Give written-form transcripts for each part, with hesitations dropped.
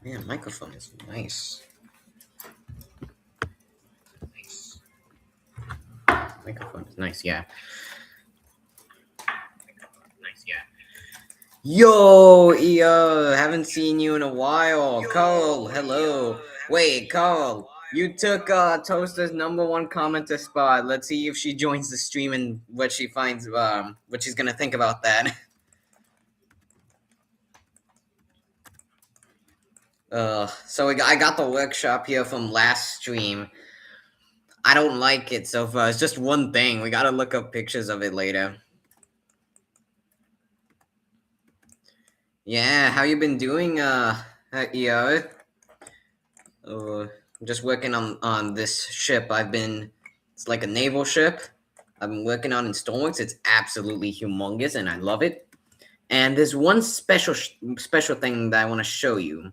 Man, microphone is nice. Microphone is nice, yeah. Yo, haven't seen you in a while. Carl, hello. Wait, Carl, you took Toaster's #1 commenter spot. Let's see if she joins the stream and what she finds, what she's gonna think about that. So I got the workshop here from last stream. I don't like it so far. It's just one thing. We gotta look up pictures of it later. Yeah, how you been doing, EO? I'm just working on this ship. It's like a naval ship. I've been working on in stormworks. It's absolutely humongous, and I love it. And there's one special thing that I want to show you.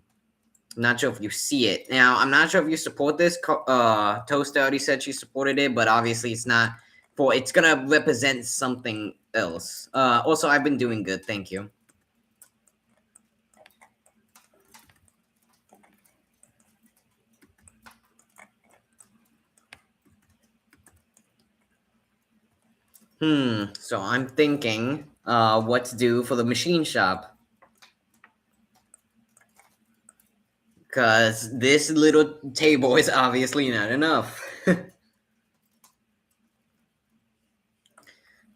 I'm not sure if you see it. Now, I'm not sure if you support this. Toaster already said she supported it, but obviously it's not for. It's gonna represent something else. Also, I've been doing good. Thank you. So I'm thinking, what to do for the machine shop. Because this little table is obviously not enough.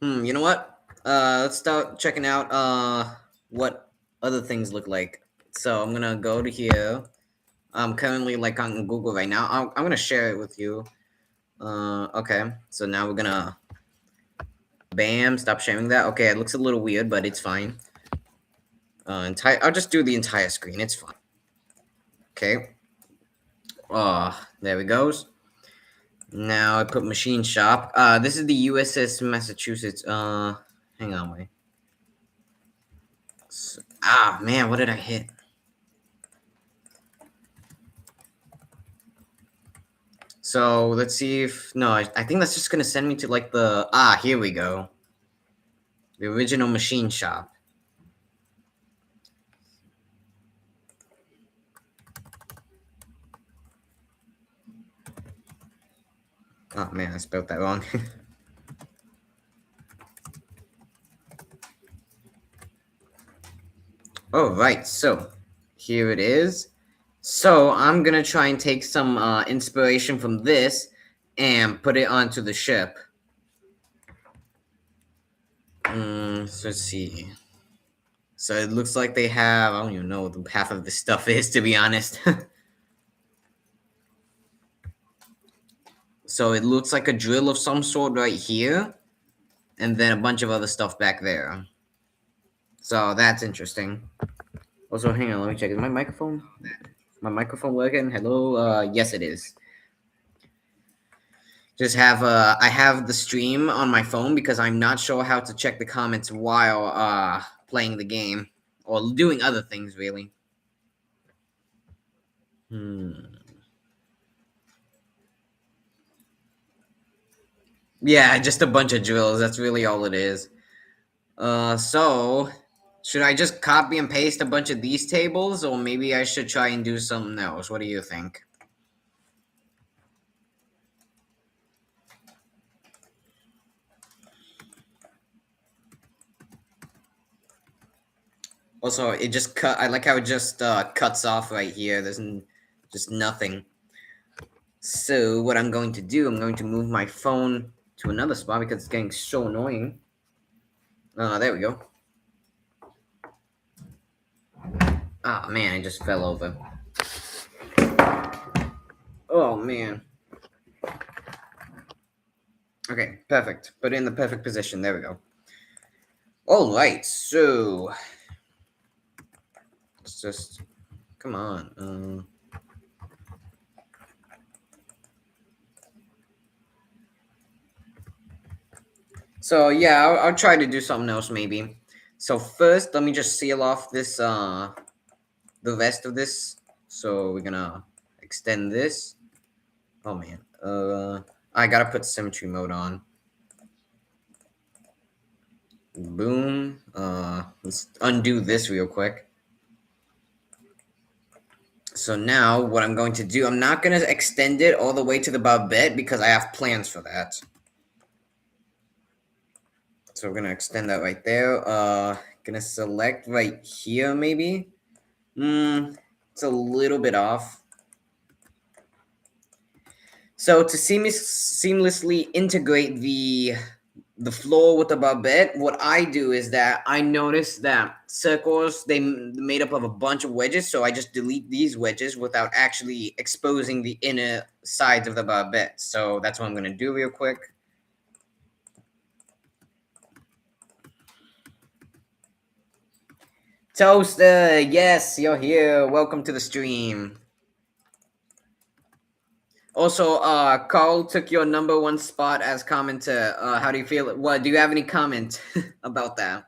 You know what? Let's start checking out, what other things look like. So I'm gonna go to here. I'm currently, like, on Google right now. I'm gonna share it with you. Okay. So now we're gonna... Bam, stop sharing that. Okay, it looks a little weird, but it's fine. I'll just do the entire screen. It's fine. Okay. There we goes. Now I put machine shop. This is the USS Massachusetts. Hang on, wait. Man, what did I hit? So let's see if I think that's just gonna send me to like the here we go. The original machine shop. Oh man, I spelled that wrong. All right, so here it is. So I'm gonna try and take some inspiration from this and put it onto the ship. So let's see. So it looks like they have, I don't even know what half of the stuff is, to be honest. So it looks like a drill of some sort right here, and then a bunch of other stuff back there. So that's interesting. Also, hang on, let me check. Is my microphone working? Hello? Yes, it is. I have the stream on my phone because I'm not sure how to check the comments while playing the game or doing other things, really. Yeah, just a bunch of drills. That's really all it is. So should I just copy and paste a bunch of these tables, or maybe I should try and do something else? What do you think? Also, it just cut. I like how it just cuts off right here. There's just nothing. So what I'm going to do, I'm going to move my phone to another spot because it's getting so annoying. There we go. Ah, man, I just fell over. Oh, man. Okay, perfect. Put it in the perfect position. There we go. All right, so let's just come on. So yeah, I'll try to do something else maybe. So first, let me just seal off this the rest of this. So we're gonna extend this. Oh man, I gotta put symmetry mode on. Boom. Let's undo this real quick. So now what I'm going to do, I'm not going to extend it all the way to the barbette because I have plans for that. So we're going to extend that right there. Going to select right here maybe. It's a little bit off. So to seamlessly integrate the floor with the barbette, what I do is that I notice that circles made up of a bunch of wedges, so I just delete these wedges without actually exposing the inner sides of the barbette. So that's what I'm gonna do real quick. Toaster, yes, you're here. Welcome to the stream. Also, Carl took your number one spot as commenter. How do you feel? What do you have any comment about that?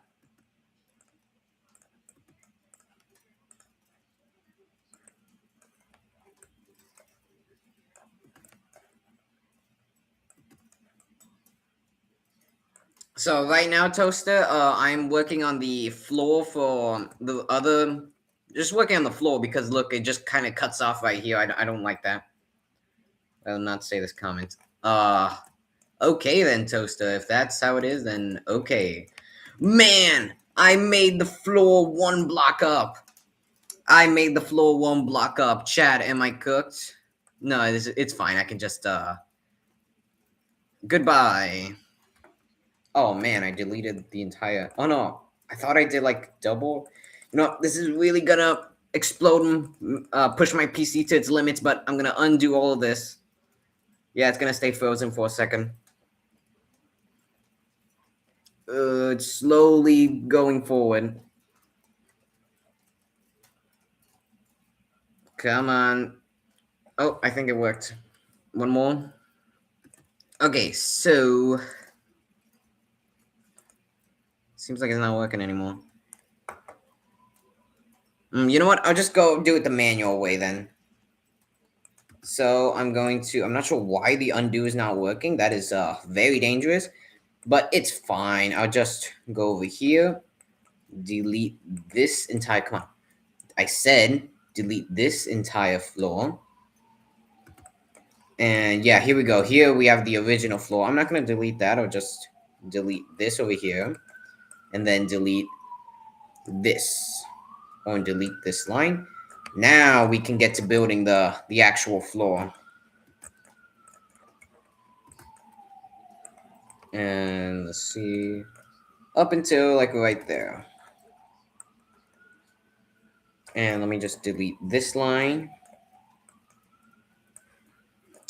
So right now, Toaster, I'm working on the floor for the other. Just working on the floor because look, it just kind of cuts off right here. I don't like that. I will not say this comment. Okay then, Toaster. If that's how it is, then okay. Man, I made the floor one block up. I made the floor one block up. Chad, am I cooked? No, it's fine. I can just Goodbye. Oh man, I deleted the entire. Oh no, I thought I did like double. You know, this is really gonna explode and push my PC to its limits, but I'm gonna undo all of this. Yeah, it's gonna stay frozen for a second. It's slowly going forward. Come on. Oh, I think it worked. One more. Okay, so seems like it's not working anymore. You know what? I'll just go do it the manual way then. So I'm going to. I'm not sure why the undo is not working. That is very dangerous, but it's fine. I'll just go over here, delete this entire. Come on, I said delete this entire floor. And yeah, here we go. Here we have the original floor. I'm not going to delete that. I'll just delete this over here, and then delete this, or delete this line. Now we can get to building the actual floor. And let's see, up until like right there. And let me just delete this line.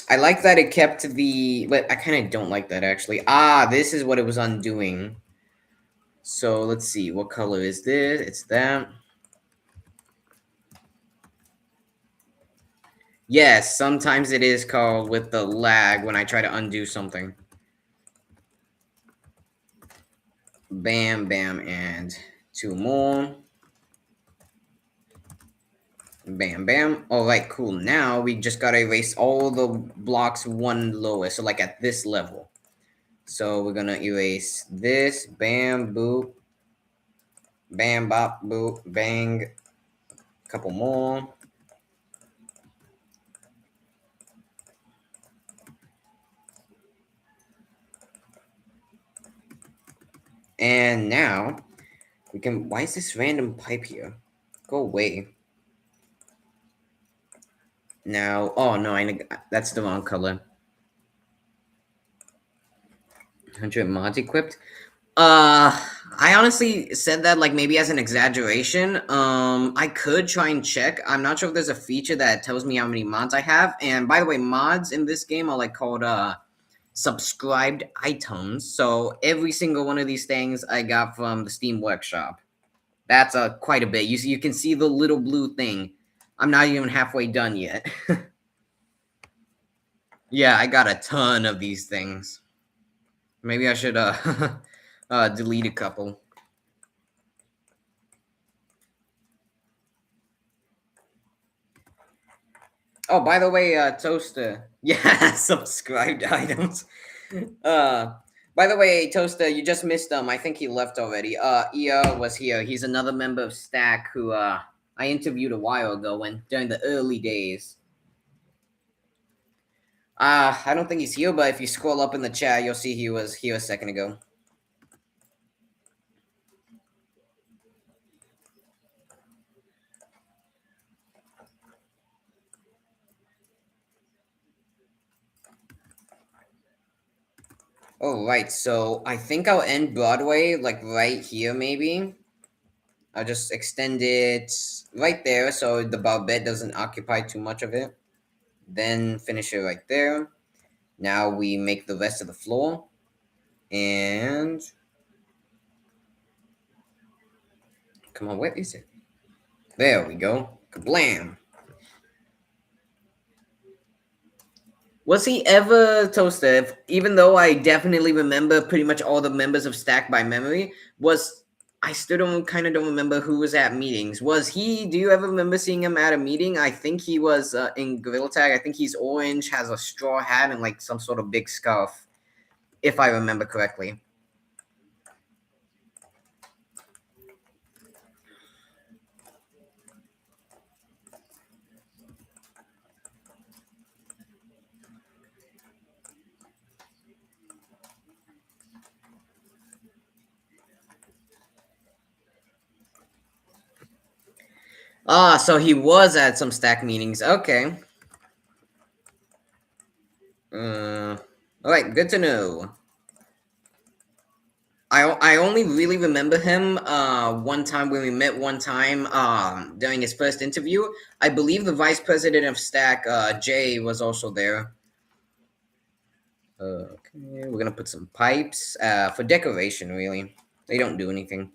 I like that it kept the, but I kind of don't like that actually. This is what it was undoing. So let's see, what color is this? It's that. Yes, sometimes it is called with the lag when I try to undo something. Bam, bam, and two more. Bam, bam. All right, cool. Now we just gotta erase all the blocks one lower. So like at this level. So we're gonna erase this. Bam, boop. Bam, bop, boop, bang. Couple more. And now we can. Why is this random pipe here? Go away. Now, oh no, that's the wrong color. 100 mods equipped. I honestly said that like maybe as an exaggeration. I could try and check. I'm not sure if there's a feature that tells me how many mods I have. And by the way, mods in this game are like called subscribed items. So every single one of these things I got from the Steam Workshop. That's quite a bit. You can see the little blue thing. I'm not even halfway done yet. Yeah, I got a ton of these things. Maybe I should delete a couple. Oh, by the way, Toaster. Yeah, subscribed items. By the way, Toaster, you just missed I think he left already. Ia was here. He's another member of Stack who I I interviewed a while ago when during the early days. I don't think he's here, but if you scroll up in the chat, you'll see he was here a second ago. Oh, right. So I think I'll end Broadway like right here, maybe. I'll just extend it right there so the barbette doesn't occupy too much of it. Then finish it right there. Now we make the rest of the floor. And come on, where is it? There we go. Kablam. Was he ever toasted? Even though I definitely remember pretty much all the members of Stack by memory, was I still don't remember who was at meetings. Was he? Do you ever remember seeing him at a meeting? I think he was in Gorilla Tag. I think he's orange, has a straw hat, and like some sort of big scarf, if I remember correctly. Ah, so he was at some Stack meetings. Okay. All right. Good to know. I only really remember him one time when we met one time during his first interview. I believe the vice president of Stack, Jay, was also there. Okay, we're gonna put some pipes for decoration. Really, they don't do anything.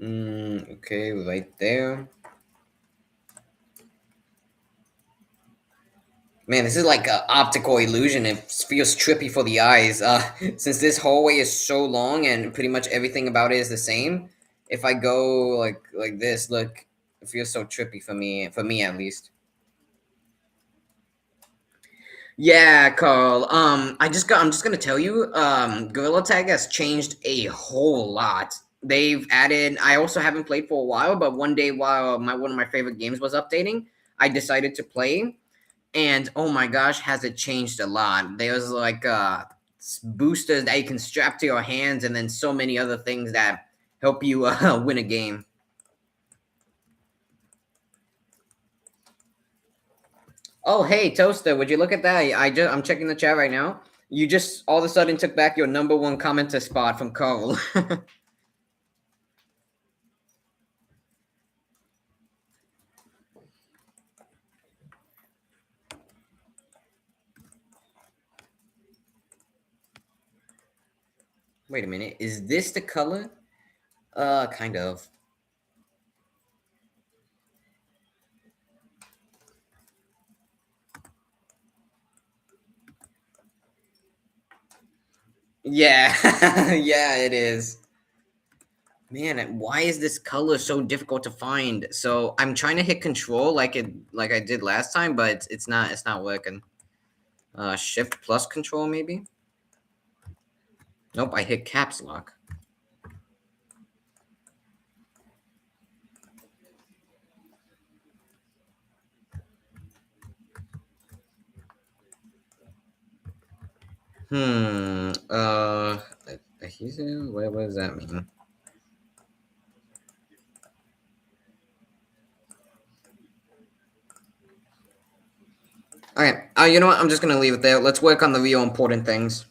Okay, right there. Man, this is like an optical illusion. It feels trippy for the eyes. Since this hallway is so long and pretty much everything about it is the same. If I go like this, look, it feels so trippy for me at least. Yeah, Carl. I'm just gonna tell you, Gorilla Tag has changed a whole lot. They've added. I also haven't played for a while, but one day while my one of my favorite games was updating, I decided to play, and oh my gosh, has it changed a lot. There's like boosters that you can strap to your hands, and then so many other things that help you win a game. Oh, hey, Toaster, would you look at that? I'm checking the chat right now. You just all of a sudden took back your number one commenter spot from Carl. Wait a minute. Is this the color? Kind of. Yeah. Yeah, it is. Man, why is this color so difficult to find? So I'm trying to hit control like I did last time, but it's not working. Shift plus control maybe? Nope, I hit caps lock. Hmm. Adhesive? What does that mean? Okay. You know what? I'm just gonna leave it there. Let's work on the real important things.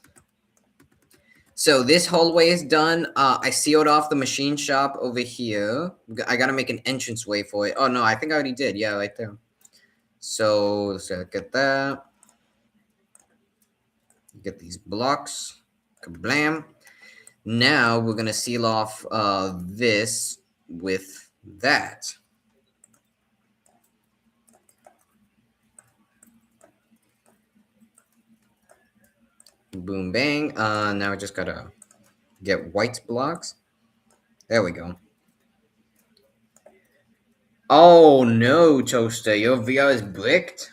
So this hallway is done. I sealed off the machine shop over here. I gotta make an entrance way for it. Oh no, I think I already did. Yeah, right there. So let's get that. Get these blocks. Kablam. Now we're gonna seal off this with that. Boom bang. Now we just gotta get white blocks. There we go. Oh no, Toaster, your VR is bricked?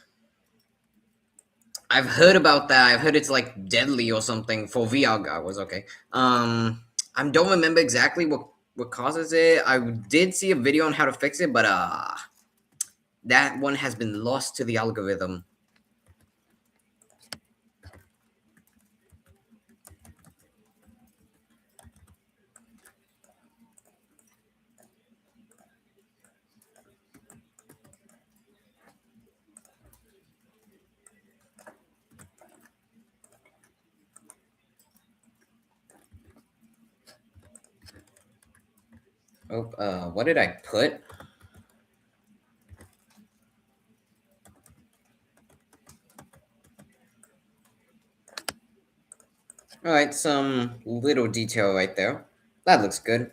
I've heard about that. I've heard it's like deadly or something for VR goggles. Okay. I don't remember exactly what causes it. I did see a video on how to fix it, but that one has been lost to the algorithm. Oh, what did I put? All right, some little detail right there. That looks good.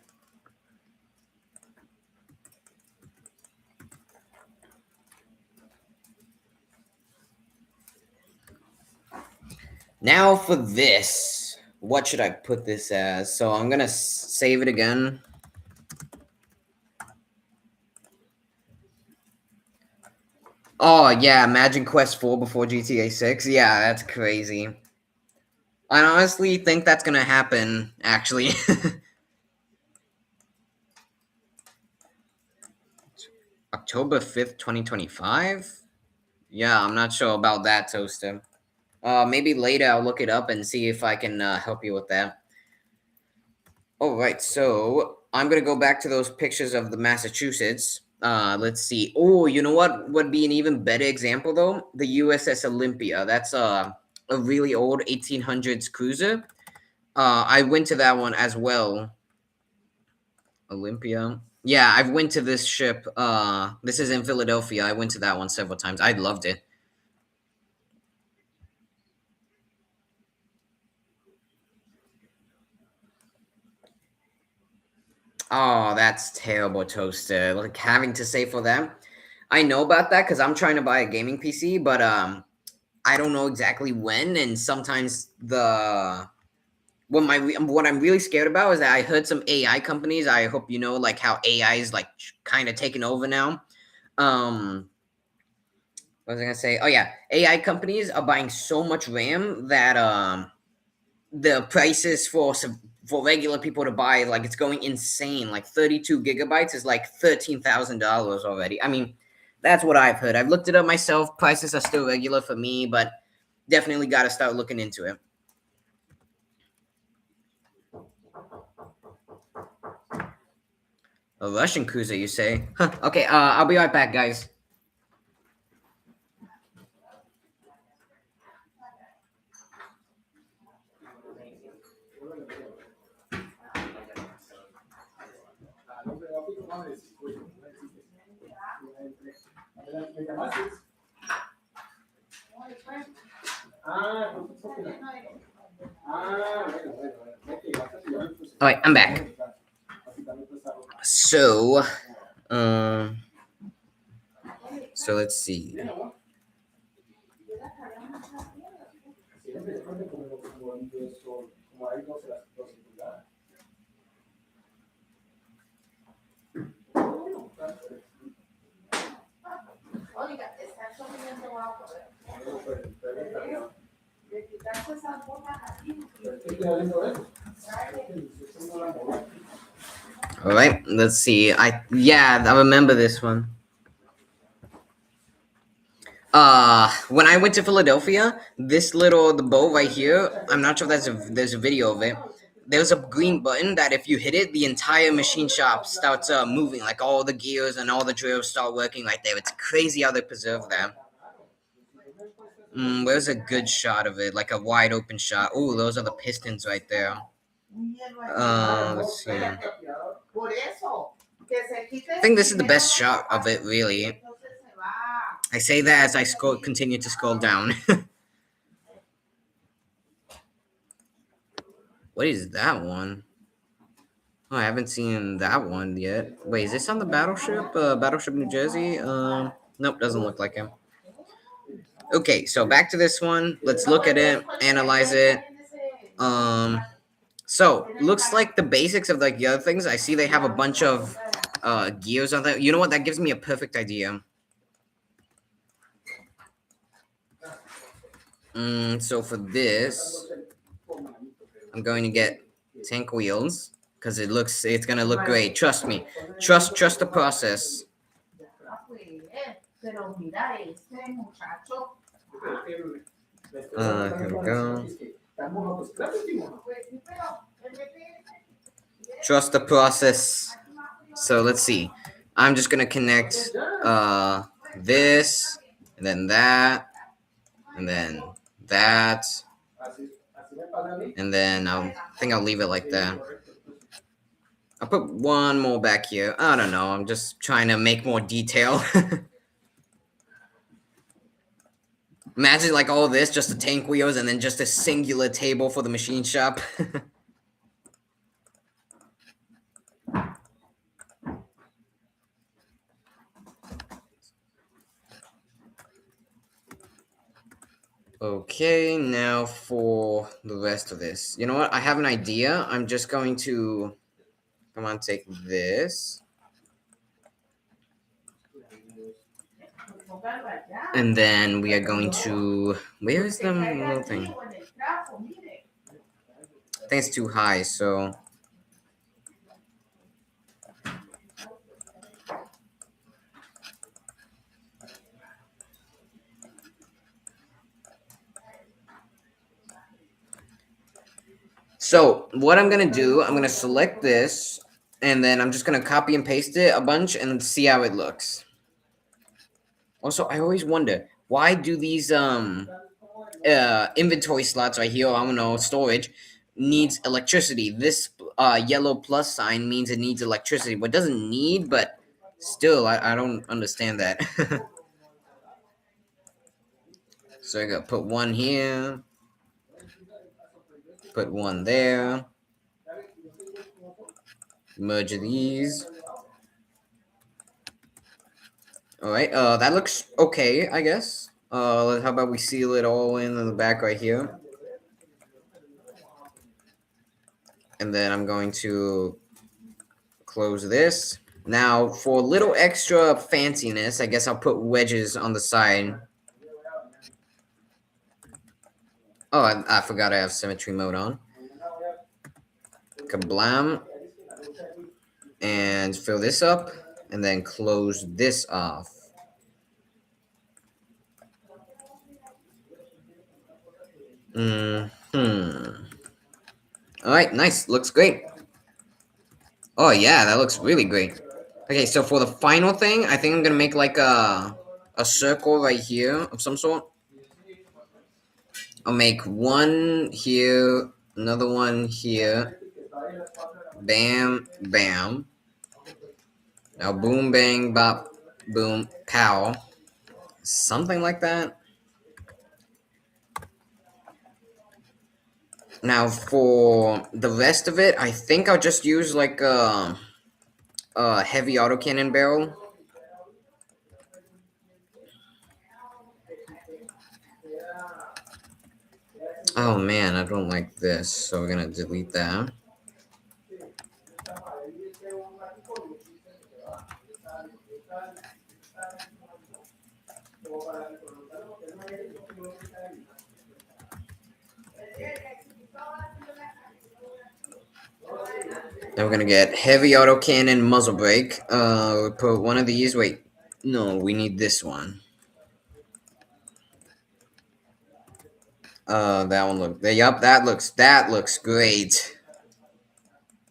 Now for this. What should I put this as? So I'm gonna save it again. Oh yeah, Imagine Quest 4 before GTA 6. Yeah, that's crazy. I honestly think that's gonna happen, actually. October 5th, 2025? Yeah, I'm not sure about that, Toaster. Maybe later I'll look it up and see if I can help you with that. All right, so I'm gonna go back to those pictures of the Massachusetts. Let's see. Oh, you know what would be an even better example though? The USS Olympia. That's a really old 1800s cruiser. I went to that one as well. Olympia. Yeah, I've went to this ship. This is in Philadelphia. I went to that one several times. I loved it. Oh, that's terrible, Toaster. Like having to say for them. I know about that because I'm trying to buy a gaming PC, but I don't know exactly when. And sometimes what I'm really scared about is that I heard some AI companies. I hope you know like how AI is like kind of taking over now. Um, what was I gonna say? Oh yeah, AI companies are buying so much RAM that the prices for regular people to buy like it's going insane. Like 32 gigabytes is like $13,000 already. I mean, that's what I've heard. I've looked it up myself. Prices are still regular for me, but definitely got to start looking into it. A Russian cruiser, you say? Huh. Okay, I'll be right back, guys. All right, I'm back. So, um, so let's see. All right, let's see. I remember this one. When I went to Philadelphia, the boat right here, I'm not sure if there's a video of it. There's a green button that if you hit it, the entire machine shop starts moving, like all the gears and all the drills start working right there. It's crazy how they preserve that. Where's a good shot of it, like a wide open shot? Oh, those are the pistons right there. Let's see. I think this is the best shot of it, really. I say that as I continue to scroll down. What is that one? Oh, I haven't seen that one yet. Wait, is this on the battleship? Battleship New Jersey? Nope, doesn't look like him. Okay, so back to this one. Let's look at it, analyze it. So looks like the basics of like the other things. I see they have a bunch of gears on that. You know what? That gives me a perfect idea. So for this, I'm going to get tank wheels because it's gonna look great. Trust me. Trust the process. Here we go. Trust the process. So let's see. I'm just gonna connect this, and then that, and then that, and then I think I'll leave it like that. I'll put one more back here. I don't know. I'm just trying to make more detail. Imagine like all this, just the tank wheels, and then just a singular table for the machine shop. Okay, now for the rest of this. You know what? I have an idea. I'm just going to come on, take this. And then we are going to. Where is the little thing? I think it's too high, so. So what I'm gonna do, I'm gonna select this, and then I'm just gonna copy and paste it a bunch and see how it looks. Also, I always wonder why do these inventory slots right here, I don't know, storage needs electricity. This yellow plus sign means it needs electricity, but it doesn't need, but still I don't understand that. So I gotta put one here, put one there, merge these. All right, that looks okay, I guess. How about we seal it all in the back right here, and then I'm going to close this. Now, for a little extra fanciness, I guess I'll put wedges on the side. Oh, I forgot I have symmetry mode on. Kablam. And fill this up, and then close this off. Alright, nice. Looks great. Oh, yeah, that looks really great. Okay, so for the final thing, I think I'm gonna make like a circle right here of some sort. I'll make one here, another one here. Bam, bam. Now boom, bang, bop, boom, pow. Something like that. Now for the rest of it, I think I'll just use like a heavy autocannon barrel. Oh man, I don't like this, so we're gonna delete that. Then we're gonna get heavy autocannon muzzle brake. We'll put one of these. Wait, no, we need this one. That one look. Yup, that looks great.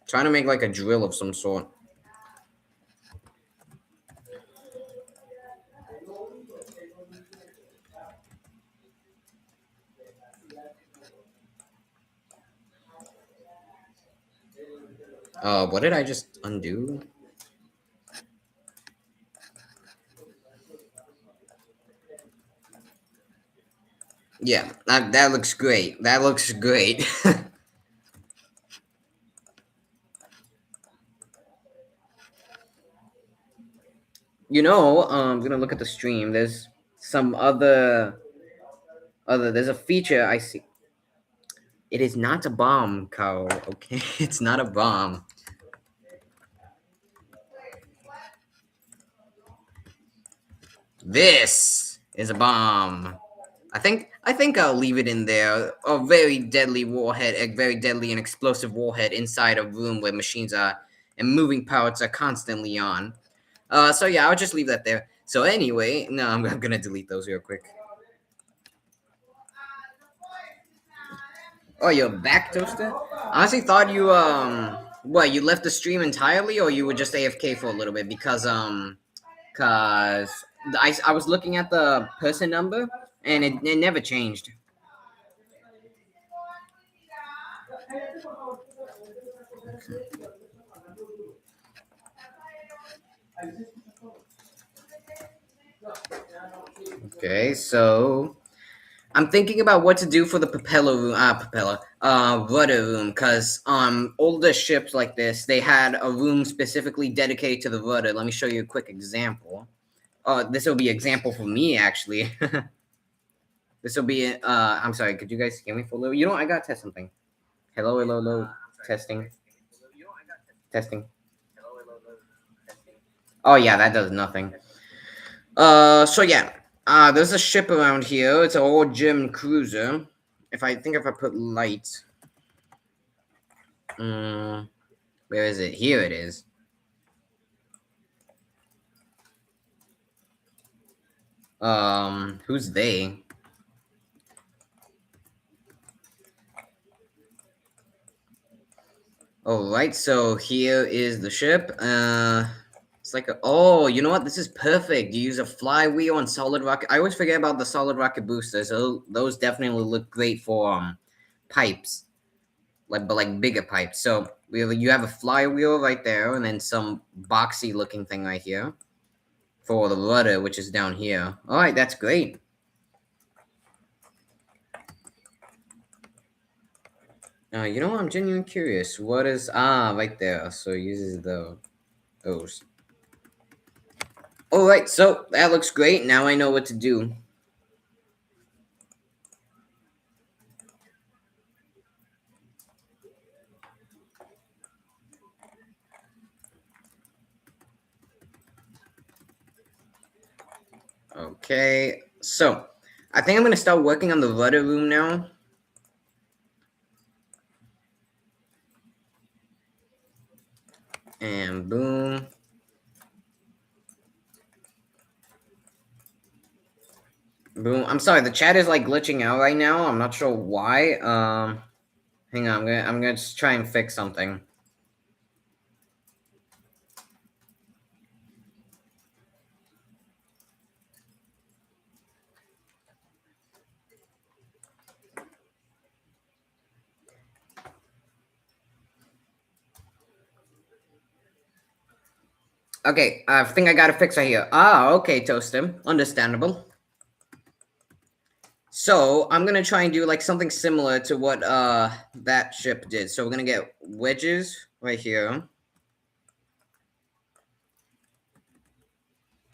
Trying to make like a drill of some sort. What did I just undo? Yeah, that looks great. That looks great. You know, I'm gonna look at the stream. There's some there's a feature I see. It is not a bomb, Carl. Okay, it's not a bomb. This is a bomb. I think I'll leave it in there. A very deadly warhead, a very deadly and explosive warhead inside a room where machines are and moving parts are constantly on. So yeah, I'll just leave that there. So anyway, no, I'm gonna delete those real quick. Oh, you're back, Toaster? I honestly thought you what, you left the stream entirely, or you were just AFK for a little bit because I was looking at the person number and it never changed. Okay, so I'm thinking about what to do for the rudder room, because older ships like this, they had a room specifically dedicated to the rudder. Let me show you a quick example. This will be example for me actually. This will be I'm sorry, could you guys hear me for a little? You know, I gotta test something. Hello, hello, hello. Testing. Testing. Oh yeah, that does nothing. So yeah. There's a ship around here. It's an old German cruiser. If I put lights. Where is it? Here it is. Who's they? All right, so here is the ship. It's like oh, you know what? This is perfect. You use a flywheel and solid rocket. I always forget about the solid rocket boosters. So those definitely look great for pipes, like bigger pipes. So you have a flywheel right there, and then some boxy looking thing right here for the rudder, which is down here. All right, that's great. You know what? I'm genuinely curious. What is right there? So it uses those. All right, so that looks great. Now I know what to do. Okay, so I think I'm gonna start working on the rudder room now. And boom. Boom. I'm sorry, the chat is like glitching out right now. I'm not sure why. Hang on, I'm gonna just try and fix something. Okay, I think I got a fix right here. Okay, Toastem. Understandable. So I'm gonna try and do like something similar to what that ship did. So we're gonna get wedges right here.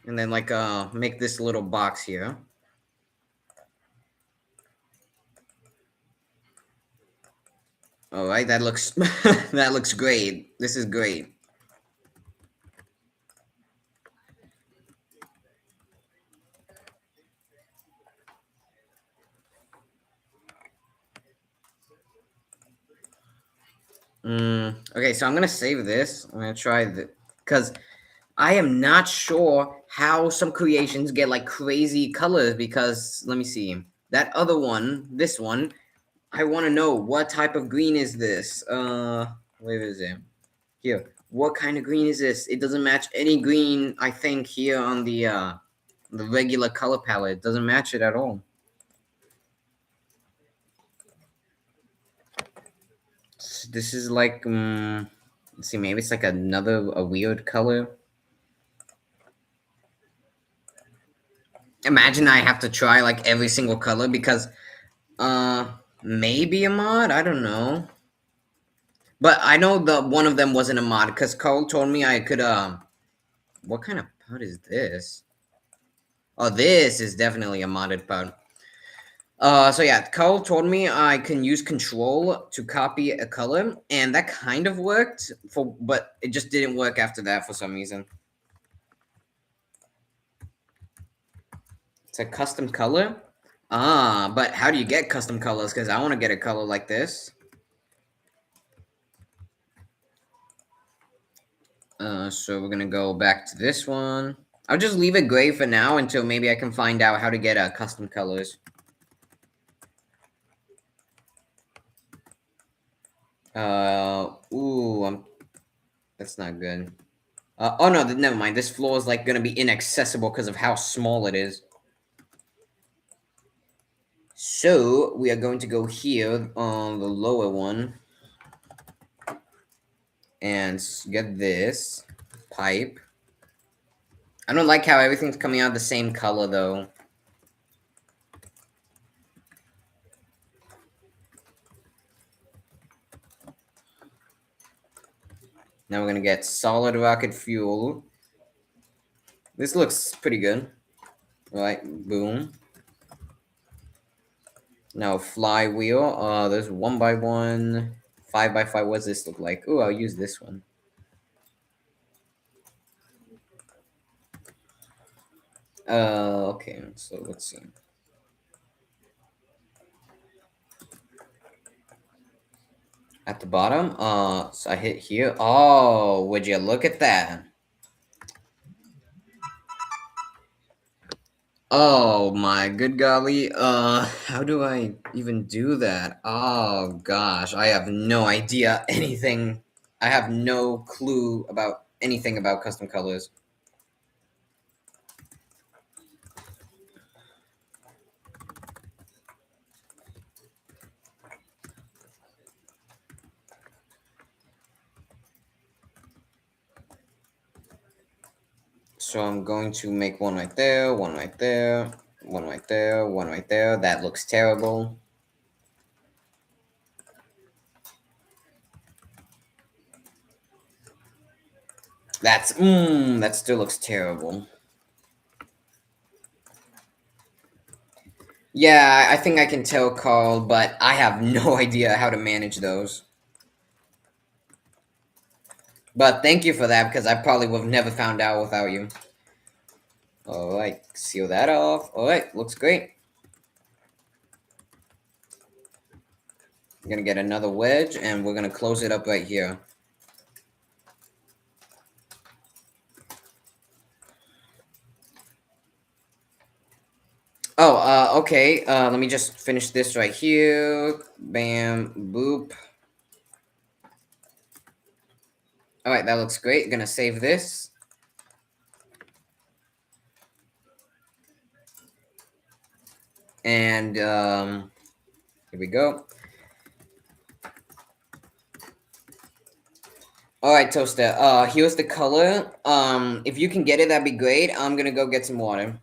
And then like make this little box here. All right, that looks that looks great. This is great. Okay, so I'm gonna save this. I'm gonna try the because I am not sure how some creations get like crazy colors. Because let me see that other one, this one. I want to know what type of green is this. Where is it? Here. What kind of green is this? It doesn't match any green. I think here on the regular color palette, it doesn't match it at all. This is like let's see, maybe it's like a weird color. Imagine I have to try like every single color because maybe a mod, I don't know. But I know the one of them wasn't a mod because Cole told me I could what kind of pod is this? Oh, this is definitely a modded pod. So yeah, Cole told me I can use control to copy a color, and that kind of worked but it just didn't work after that for some reason. It's a custom color. Ah, but how do you get custom colors? Because I want to get a color like this. So we're gonna go back to this one. I'll just leave it gray for now until maybe I can find out how to get custom colors. That's not good. Oh no, never mind. This floor is like gonna be inaccessible because of how small it is. So we are going to go here on the lower one and get this pipe. I don't like how everything's coming out the same color though. Now we're gonna get solid rocket fuel. This looks pretty good. Right, boom. Now flywheel. There's 1x1, 5x5. What does this look like? Oh, I'll use this one. Okay. So let's see. At the bottom. So I hit here. Oh, would you look at that? Oh my good golly. How do I even do that? Oh gosh, I have no idea anything. I have no clue about anything about custom colors. So I'm going to make one right there, one right there, one right there, one right there. That looks terrible. That still looks terrible. Yeah, I think I can tell, Carl, but I have no idea how to manage those. But thank you for that, because I probably would have never found out without you. Alright, seal that off. Alright, looks great. I'm gonna get another wedge, and we're gonna close it up right here. Oh, okay. Let me just finish this right here. Bam, boop. Alright, that looks great. Gonna save this. And, here we go. Alright, Toaster. Here's the color. If you can get it, that'd be great. I'm gonna go get some water.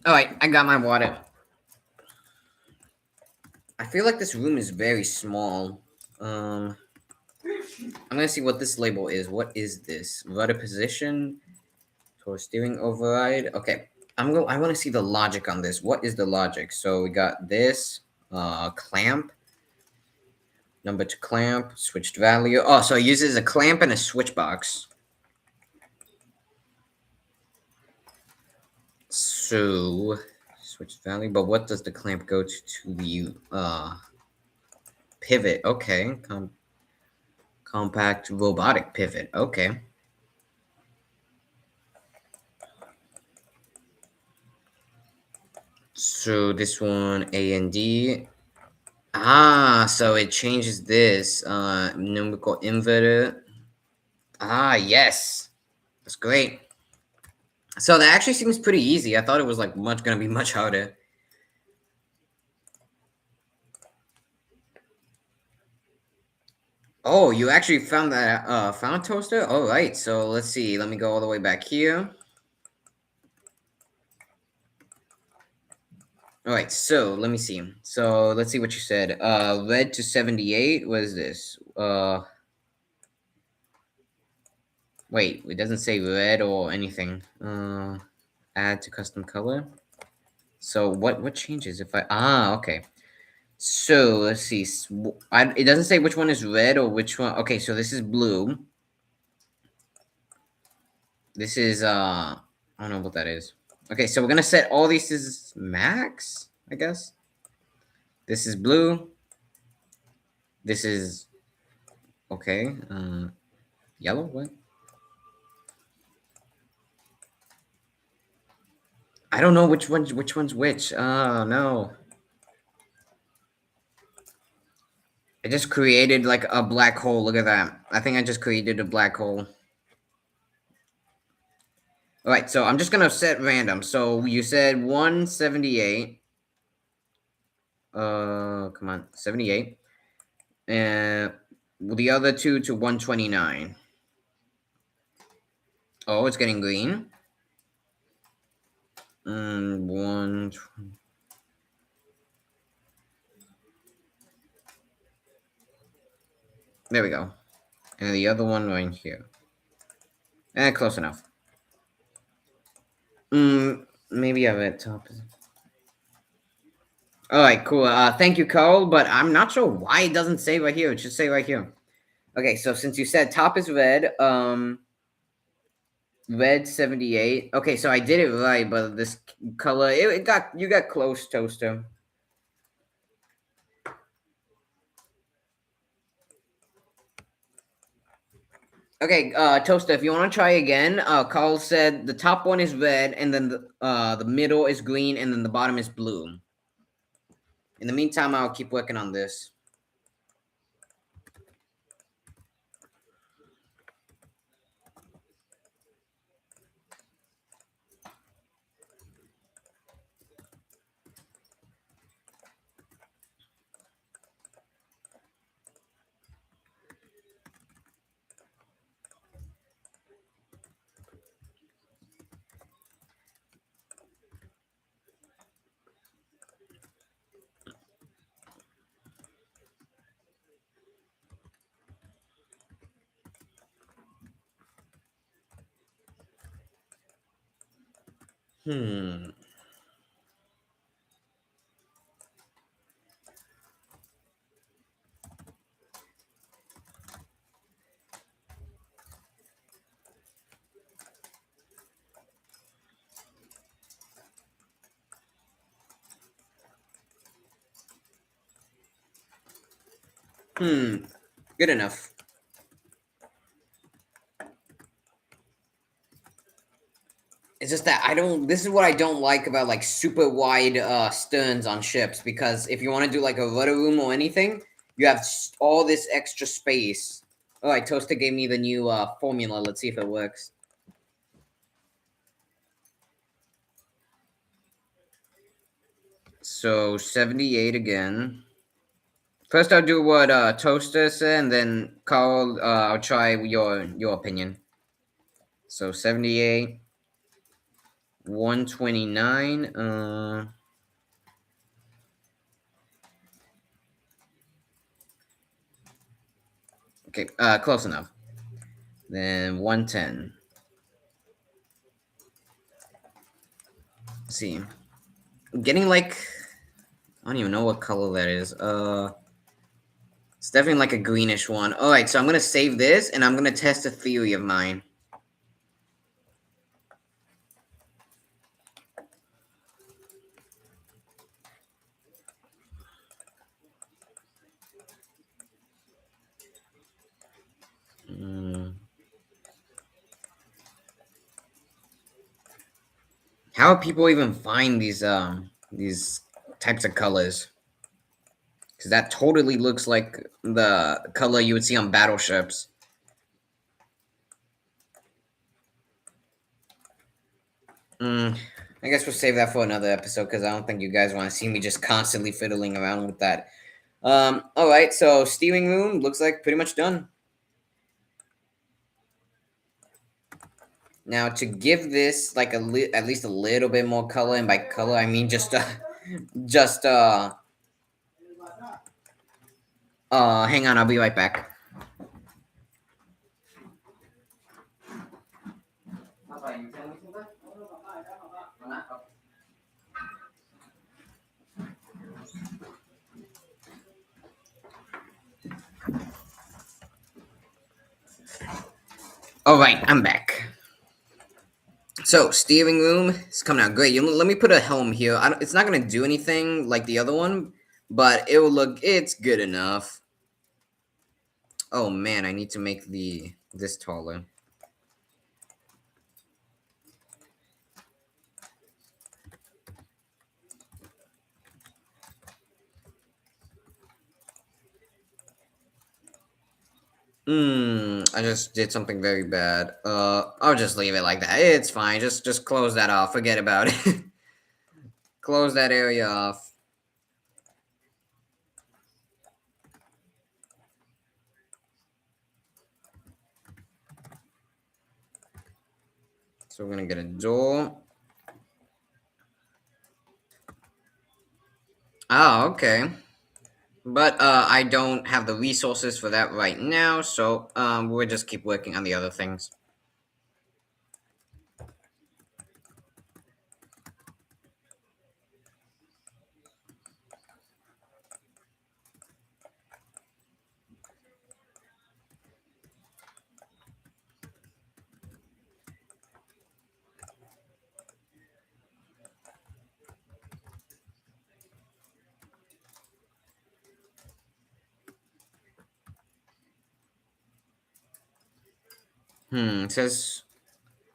Alright, I got my water. I feel like this room is very small. I'm gonna see what this label is. What is this? Rudder position for steering override. Okay, I want to see the logic on this. What is the logic? So we got this clamp. Number to clamp. Switched value. Oh, so it uses a clamp and a switch box. So switch value, but what does the clamp go to the pivot? Okay, compact robotic pivot. Okay. So this one A and D. Ah, so it changes this numerical inverter. Ah, yes, that's great. So that actually seems pretty easy. I thought it was like gonna be much harder. Oh, you actually found that found toaster? All right, so let's see. Let me go all the way back here. All right, so let me see. So let's see what you said. Red to 78. What is this? Wait, it doesn't say red or anything. Add to custom color. So what changes if I okay. So let's see. It doesn't say which one is red or which one. Okay, so this is blue. This is I don't know what that is. Okay, so we're gonna set all these as max, I guess. This is blue. This is okay. Yellow. What? I don't know which one's which. Oh no. I just created like a black hole. Look at that. I think I just created a black hole. All right, so I'm just gonna set random. So you said 178. Come on, 78, and the other two to 129. Oh, it's getting green. One. There we go. And the other one right here. Close enough. Maybe I have it top. All right, cool. Thank you, Cole. But I'm not sure why it doesn't say right here. It should say right here. Okay, so since you said top is red, red 78. Okay, so I did it right, but this color, it got you got close, Toaster. Okay, Toaster, if you want to try again, Carl said the top one is red, and then the middle is green, and then the bottom is blue. In the meantime, I'll keep working on this. Hmm. Good enough. It's just that I don't. This is what I don't like about like super wide sterns on ships, because if you want to do like a rudder room or anything, you have all this extra space. All right, Toaster gave me the new formula. Let's see if it works. So 78 again. First, I'll do what Toaster said, and then Carl, I'll try your opinion. So 78, 129. Okay, close enough. Then 110. Let's see. I'm getting like, I don't even know what color that is. It's definitely like a greenish one. All right, so I'm gonna save this, and I'm gonna test a theory of mine. How do people even find these types of colors? Because that totally looks like the color you would see on battleships. I guess we'll save that for another episode, because I don't think you guys want to see me just constantly fiddling around with that. All right, so steering room looks like pretty much done. Now to give this like at least a little bit more color, and by color I mean just Just hang on, I'll be right back. All right, I'm back. So steering room is coming out great. Let me put a helm here. It's not gonna do anything like the other one, but it will look. It's good enough. Oh man, I need to make the this taller. I just did something very bad. I'll just leave it like that. It's fine. Just close that off. Forget about it. Close that area off. So we're gonna get a door. Oh, okay. But I don't have the resources for that right now, so we'll just keep working on the other things. It says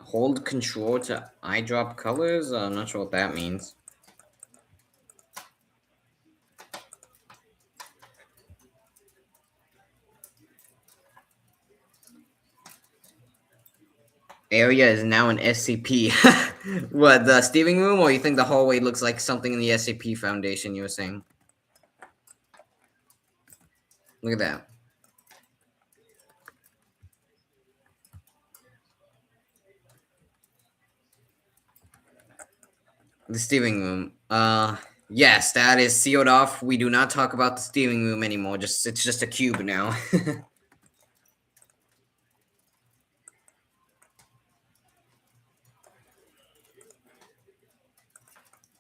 hold control to eyedrop colors. I'm not sure what that means. Area is now an SCP. What, the steering room, or you think the hallway looks like something in the SCP Foundation you were saying? Look at that. The steering room. Yes, that is sealed off. We do not talk about the steering room anymore. It's just a cube now.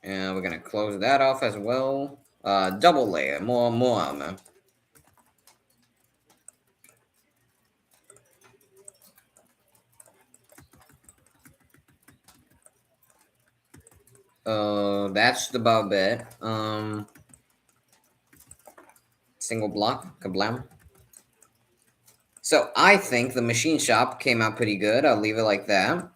And we're gonna close that off as well. Double layer, more armor. That's about it. Single block, kablam. So I think the machine shop came out pretty good. I'll leave it like that.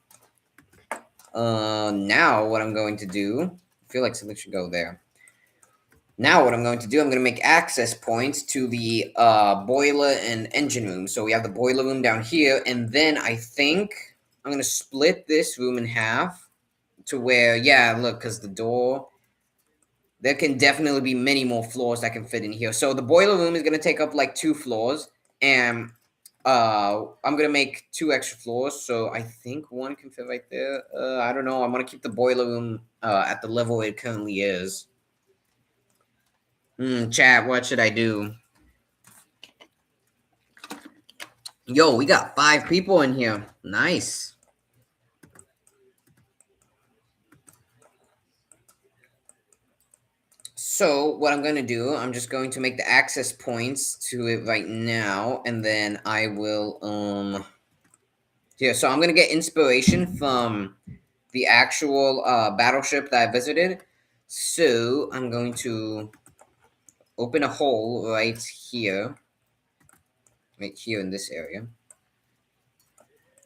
Now what I'm going to do, I feel like something should go there. Now what I'm going to do, I'm going to make access points to the boiler and engine room. So we have the boiler room down here, and then I think I'm going to split this room in half to where, yeah, look, because the door, there can definitely be many more floors that can fit in here. So the boiler room is going to take up like 2 floors, and I'm going to make 2 extra floors. So I think one can fit right there. I don't know. I'm going to keep the boiler room at the level it currently is. Chat, what should I do? Yo, we got 5 people in here. Nice. So what I'm going to do, I'm just going to make the access points to it right now, and then I will yeah, so I'm going to get inspiration from the actual battleship that I visited. So I'm going to open a hole right here in this area.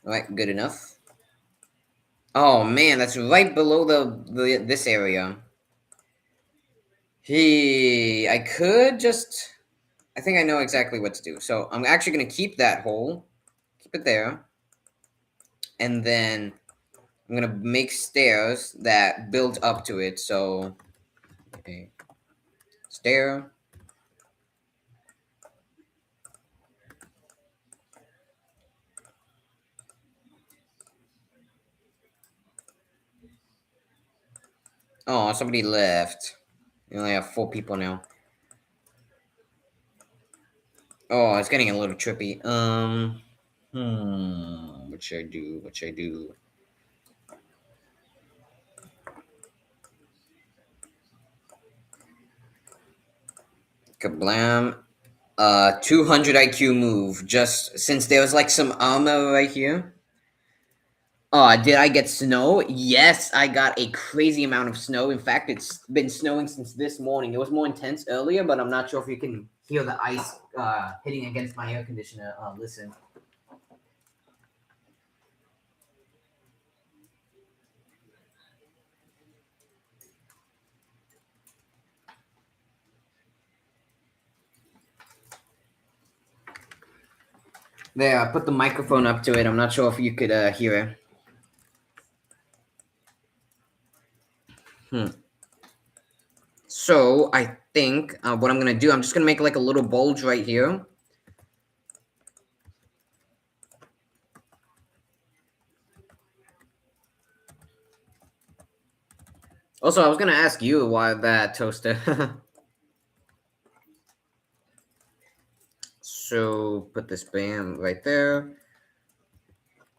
All right, good enough. Oh man, that's right below the this area. I could just. I think I know exactly what to do. So I'm actually going to keep that hole, keep it there, and then I'm going to make stairs that build up to it. So, okay, stair. Oh, somebody left. We only have 4 people now. Oh, it's getting a little trippy. What should I do? What should I do? Kablam. 200 IQ move. Just since there was like some armor right here. Did I get snow? Yes, I got a crazy amount of snow. In fact, it's been snowing since this morning. It was more intense earlier, but I'm not sure if you can hear the ice hitting against my air conditioner. Listen. There, I put the microphone up to it. I'm not sure if you could hear it. Hmm. So I think what I'm gonna do, I'm just gonna make like a little bulge right here. Also, I was gonna ask you why that toaster. So put this bam right there.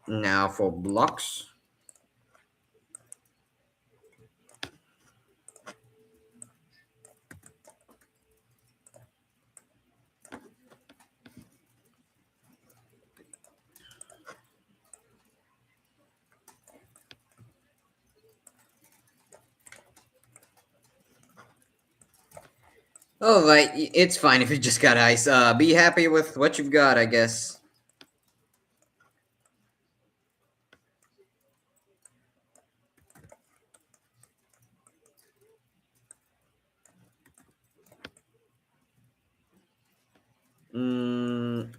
Now for blocks. All right, it's fine if you just got ice. Be happy with what you've got, I guess.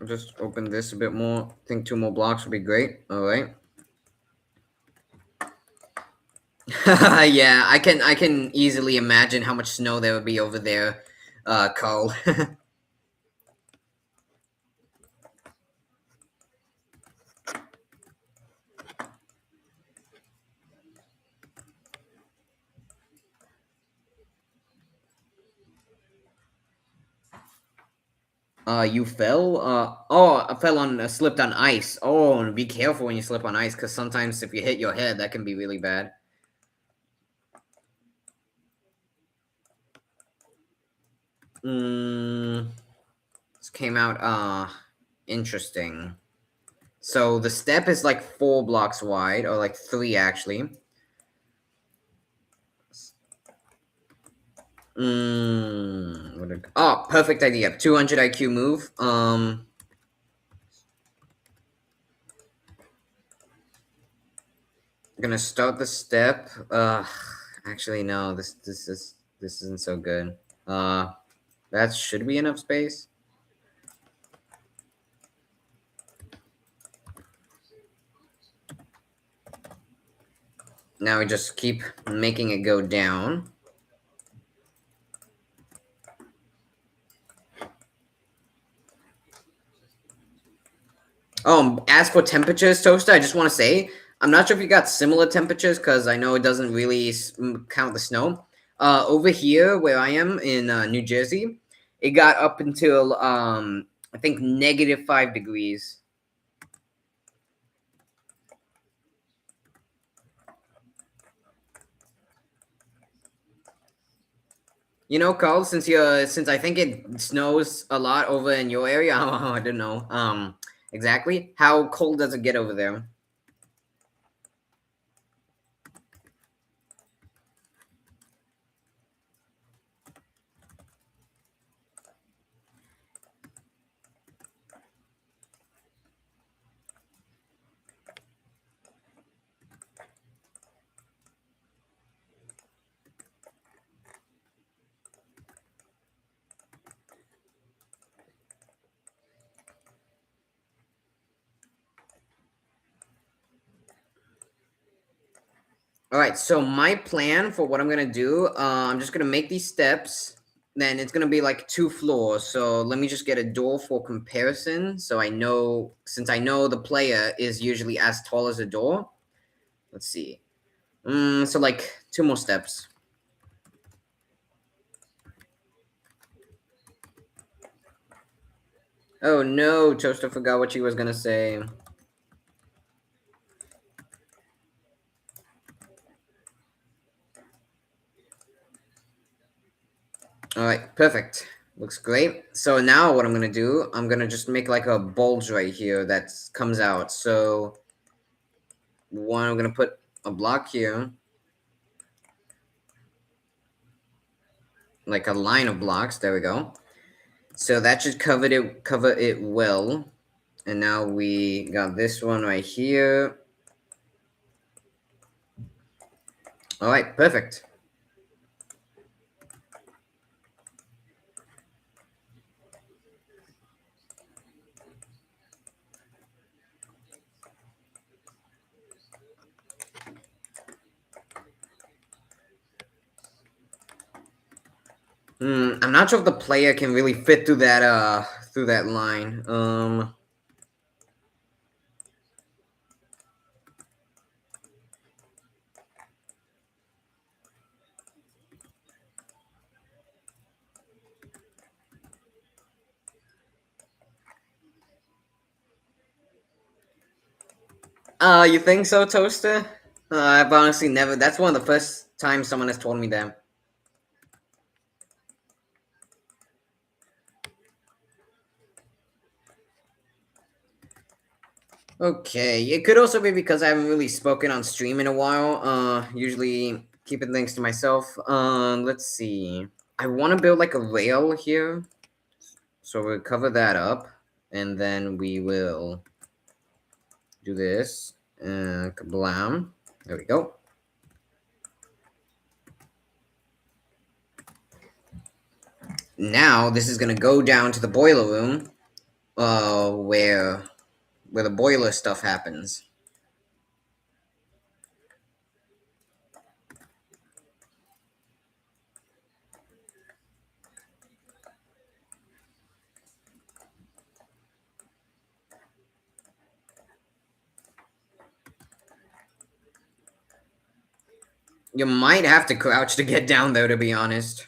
Just open this a bit more. I think 2 more blocks would be great. All right. Yeah, I can easily imagine how much snow there would be over there, Carl. You fell? I fell on, slipped on ice. Oh, and be careful when you slip on ice, because sometimes if you hit your head, that can be really bad. This came out, interesting. So the step is like 4 blocks wide, or like 3 actually. Oh, perfect idea. 200 IQ move. Gonna start the step. Actually no. This isn't so good. That should be enough space. Now we just keep making it go down. As for temperatures, Toaster, I just want to say, I'm not sure if you got similar temperatures because I know it doesn't really count the snow. Over here, where I am in New Jersey, it got up until I think -5 degrees. You know, Carl, since I think it snows a lot over in your area, I don't know exactly how cold does it get over there. All right, so my plan for what I'm gonna do, I'm just gonna make these steps. Then it's gonna be like 2 floors. So let me just get a door for comparison. So I know, since I know the player is usually as tall as a door. Let's see. So like 2 more steps. Oh no, Toaster forgot what she was gonna say. Alright, perfect. Looks great. So now what I'm gonna do, I'm gonna just make like a bulge right here that comes out. So I'm gonna put a block here, like a line of blocks. There we go. So that should cover it well. And now we got this one right here. Alright, perfect. I'm not sure if the player can really fit through that line. You think so, Toaster? I've honestly never. That's one of the first times someone has told me that. Okay, it could also be because I haven't really spoken on stream in a while. Usually keeping things to myself. Let's see. I want to build like a rail here, so we'll cover that up, and then we will do this. Kablam. There we go. Now this is gonna go down to the boiler room, where the boiler stuff happens. You might have to crouch to get down there, to be honest.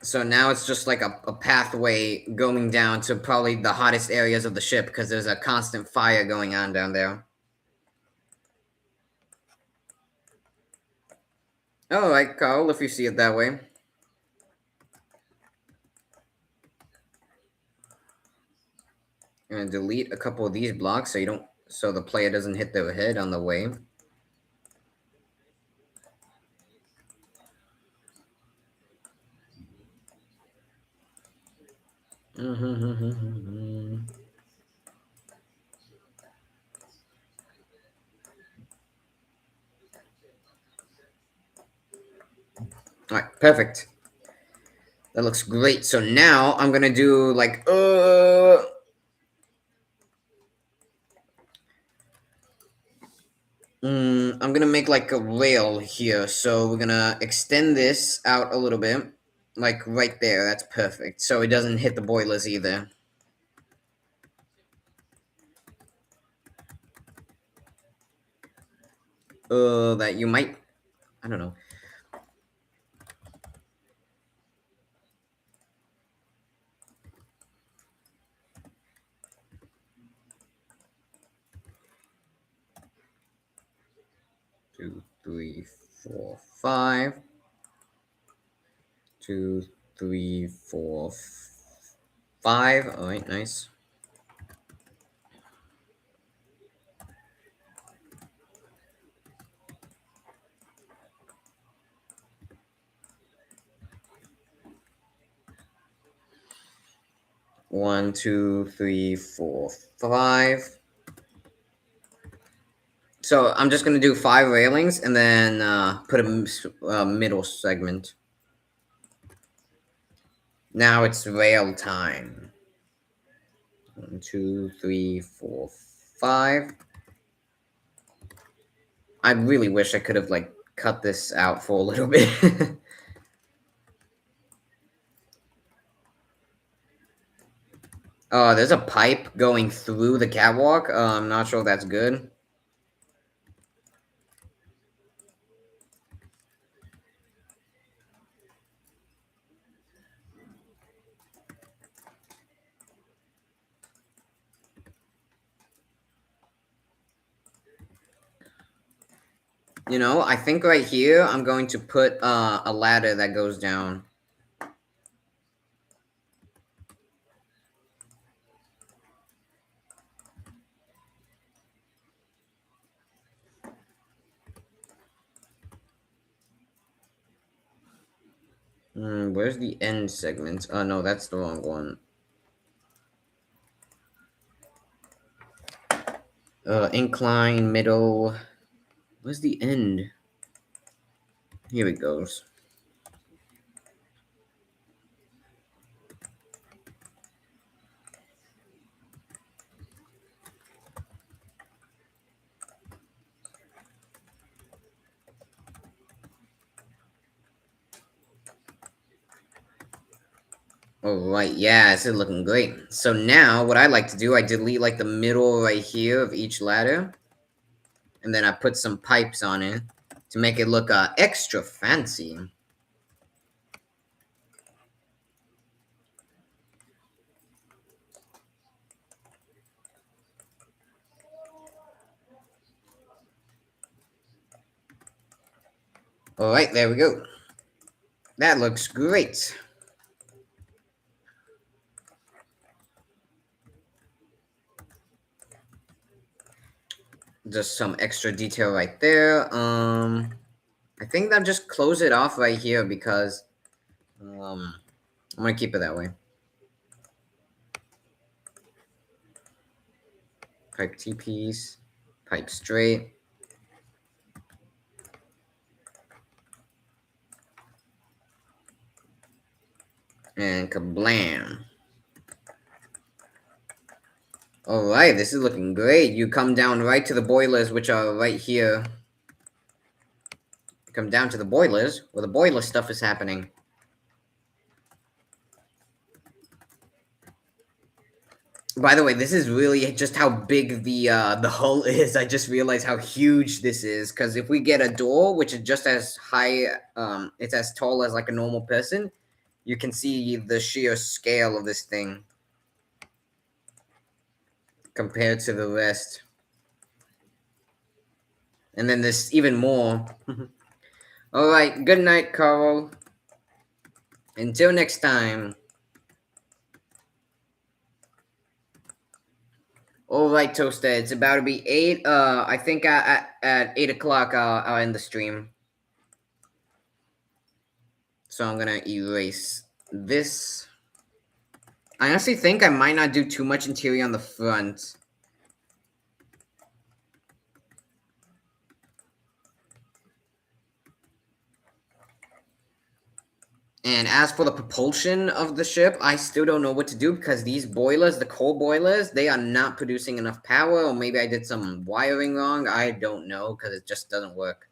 So now it's just like a pathway going down to probably the hottest areas of the ship because there's a constant fire going on down there. All right, Carl, if you see it that way. I'm gonna delete a couple of these blocks so the player doesn't hit their head on the way. All right, perfect. That looks great. So now I'm gonna do like I'm gonna make like a rail here. So we're gonna extend this out a little bit, like right there. That's perfect. So it doesn't hit the boilers either. That you might, I don't know. Two, three, four, five. Two, three, four, five. All right, nice. One, two, three, four, five. So I'm just gonna do 5 railings and then put a middle segment. Now it's rail time. One, two, three, four, five. I really wish I could have like cut this out for a little bit. There's a pipe going through the catwalk. I'm not sure if that's good. You know, I think right here I'm going to put a ladder that goes down. Where's the end segment? Oh no, that's the wrong one. Incline, middle. Where's the end? Here it goes. All right, yeah, this is looking great. So now, what I like to do, I delete like the middle right here of each ladder, and then I put some pipes on it to make it look extra fancy. All right, there we go. That looks great. Just some extra detail right there. I think I'll just close it off right here because I'm gonna keep it that way. Pipe T piece, pipe straight. And kablam. Alright, this is looking great. You come down right to the boilers, which are right here. Come down to the boilers, where the boiler stuff is happening. By the way, this is really just how big the hull is. I just realized how huge this is. Because if we get a door, which is just as high, it's as tall as like a normal person, you can see the sheer scale of this thing compared to the rest. And then there's even more. Alright, good night, Carl. Until next time. Alright, Toaster, it's about to be 8. I think at 8 o'clock I'll end the stream. So I'm gonna erase this. I honestly think I might not do too much interior on the front. And as for the propulsion of the ship, I still don't know what to do because these boilers, the coal boilers, they are not producing enough power, or maybe I did some wiring wrong. I don't know because it just doesn't work.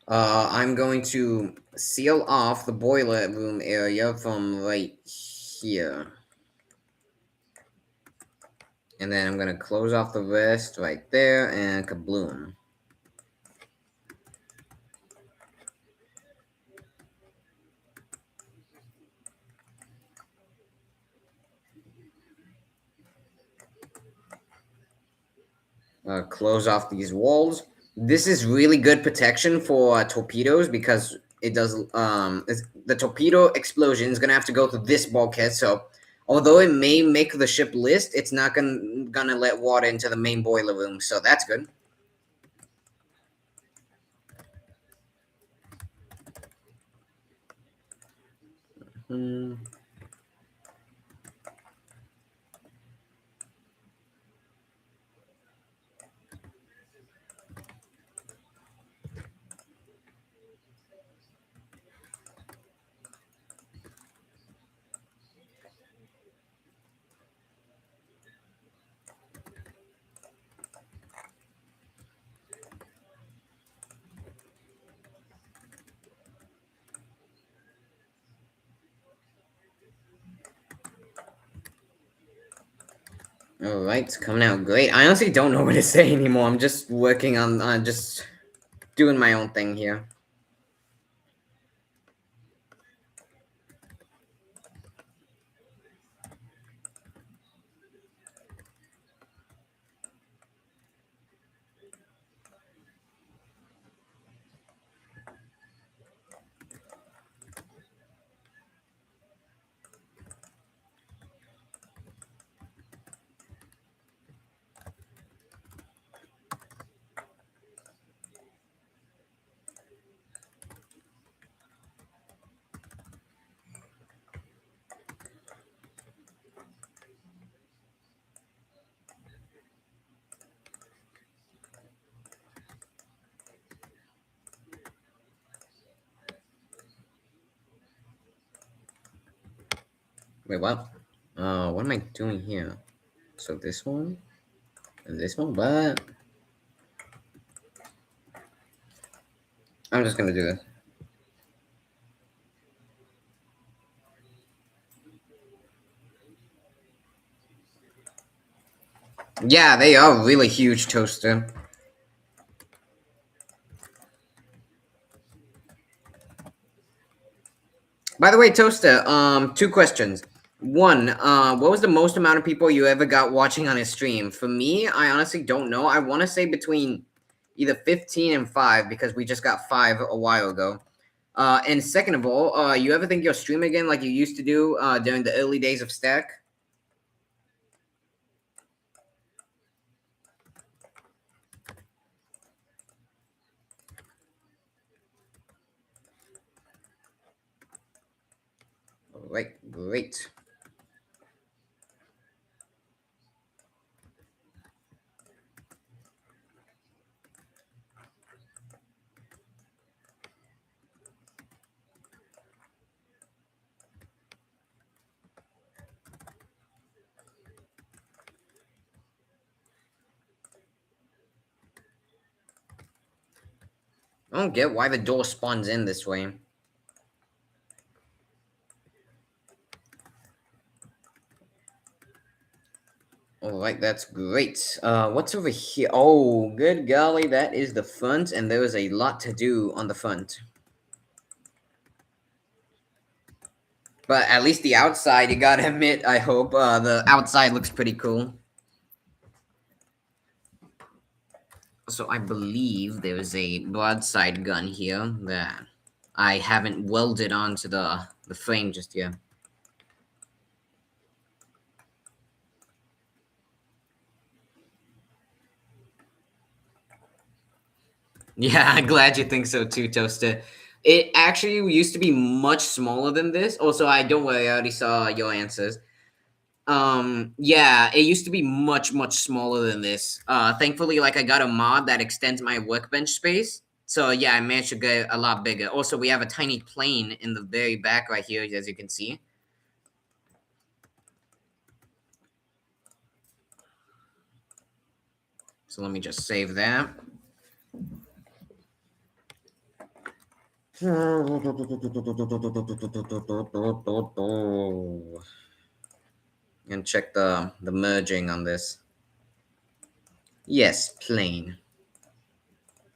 I'm going to seal off the boiler room area from right here. And then I'm going to close off the rest right there and kabloom. Close off these walls. This is really good protection for torpedoes because it does the torpedo explosion is gonna have to go through this bulkhead. So although it may make the ship list, it's not gonna let water into the main boiler room. So that's good. Hmm. All right, it's coming out great. I honestly don't know what to say anymore. I'm just working on just doing my own thing here. Wait, what? What am I doing here? So this one and this one, but I'm just gonna do this. Yeah, they are really huge, Toaster. By the way, Toaster, two questions. One, what was the most amount of people you ever got watching on a stream? For me, I honestly don't know. I want to say between either 15 and 5 because we just got 5 a while ago. And second of all, you ever think you'll stream again like you used to do during the early days of Stack? All right, great. I don't get why the door spawns in this way. All right, that's great. What's over here? Oh, good golly, that is the front, and there is a lot to do on the front. But at least the outside, you gotta admit, I hope the outside looks pretty cool. So I believe there's a broadside gun here that I haven't welded onto the frame just yet. Yeah, I'm glad you think so too, Toaster. It actually used to be much smaller than this. Also, I don't worry, I already saw your answers. Yeah, it used to be much smaller than this. Thankfully, like I got a mod that extends my workbench space. So yeah, I managed to get a lot bigger. Also, we have a tiny plane in the very back right here, as you can see. So let me just save that. And check the merging on this. Yes, plane.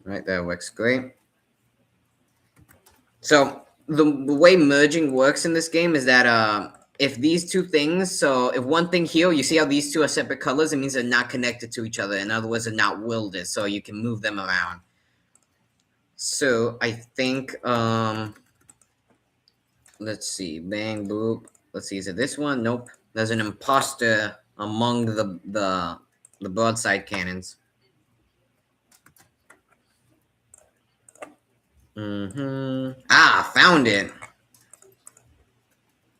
Right, that works great. So the way merging works in this game is that if these two things, so if one thing here, you see how these two are separate colors, it means they're not connected to each other. In other words, they're not welded, so you can move them around. So I think let's see, bang boop. Let's see, is it this one? Nope. There's an imposter among the broadside cannons. Ah, found it.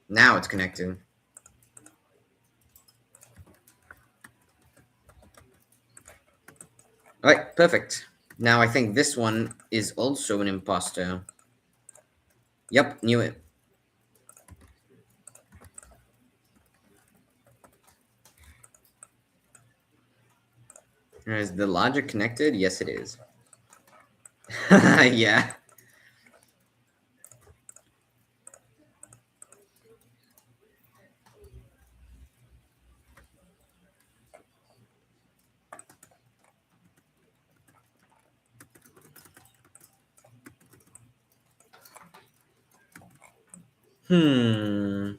Now it's connected. All right, perfect. Now I think this one is also an imposter. Yep, knew it. Is the logic connected? Yes, it is. Yeah. Hmm.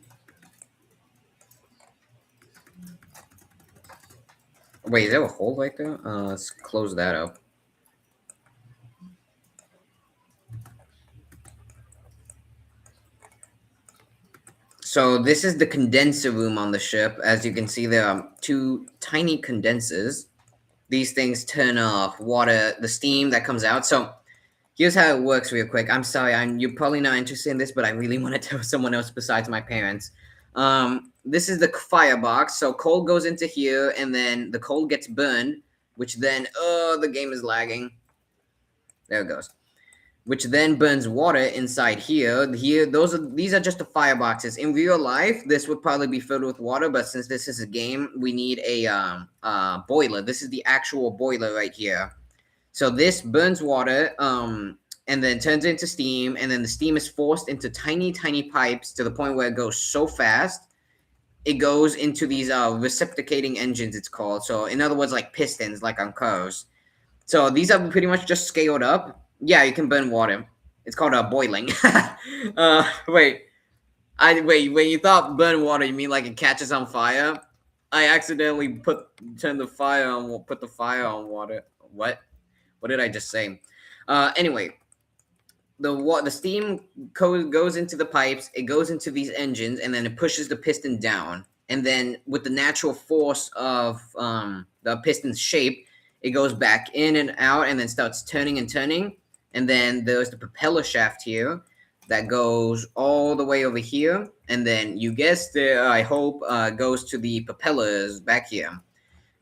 Wait, is there a hole right there? Let's close that up. So this is the condenser room on the ship. As you can see, there are two tiny condensers. These things turn off water, the steam that comes out. So here's how it works real quick. I'm sorry, you're probably not interested in this, but I really want to tell someone else besides my parents. This is the firebox. So coal goes into here, and then the coal gets burned, which then, oh, the game is lagging. There it goes. which then burns water inside here. These are just the fireboxes. In real life, this would probably be filled with water, but since this is a game, we need a boiler. This is the actual boiler right here. So this burns water, and then turns into steam, and then the steam is forced into tiny, tiny pipes to the point where it goes so fast, it goes into these reciprocating engines. It's called. So in other words, like pistons, like on cars. So these are pretty much just scaled up. Yeah, you can burn water. It's called boiling. Wait. Wait. When you thought burn water, you mean like it catches on fire? I accidentally put the fire on water. What? What did I just say? Anyway, the steam goes into the pipes. It goes into these engines, and then it pushes the piston down. And then with the natural force of the piston's shape, it goes back in and out, and then starts turning and turning. And then there's the propeller shaft here that goes all the way over here, and then you guessed it, I hope, goes to the propellers back here.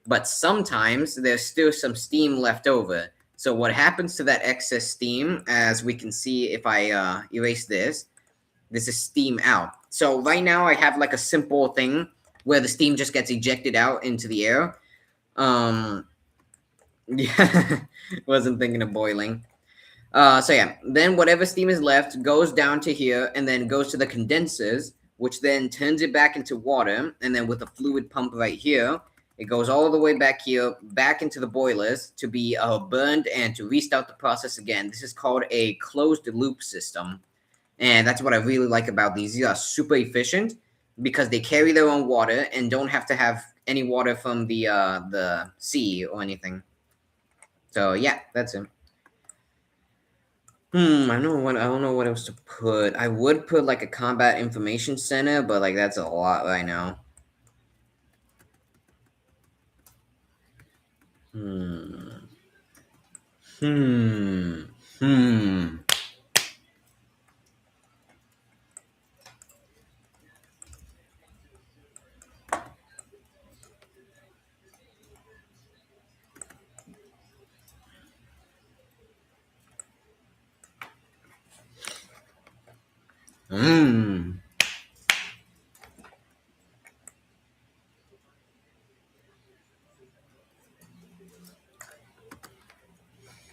But sometimes there's still some steam left over. So what happens to that excess steam, as we can see if I erase this, this is steam out. So right now I have like a simple thing where the steam just gets ejected out into the air. Yeah, wasn't thinking of boiling. So yeah, then whatever steam is left goes down to here and then goes to the condensers, which then turns it back into water. And then with a fluid pump right here, it goes all the way back here, back into the boilers to be burned and to restart the process again. This is called a closed loop system. And that's what I really like about these. These are super efficient because they carry their own water and don't have to have any water from the sea or anything. So yeah, that's it. I don't know what else to put. I would put like a combat information center, but like that's a lot right now. Hmm. Hmm. Hmm. Hmm.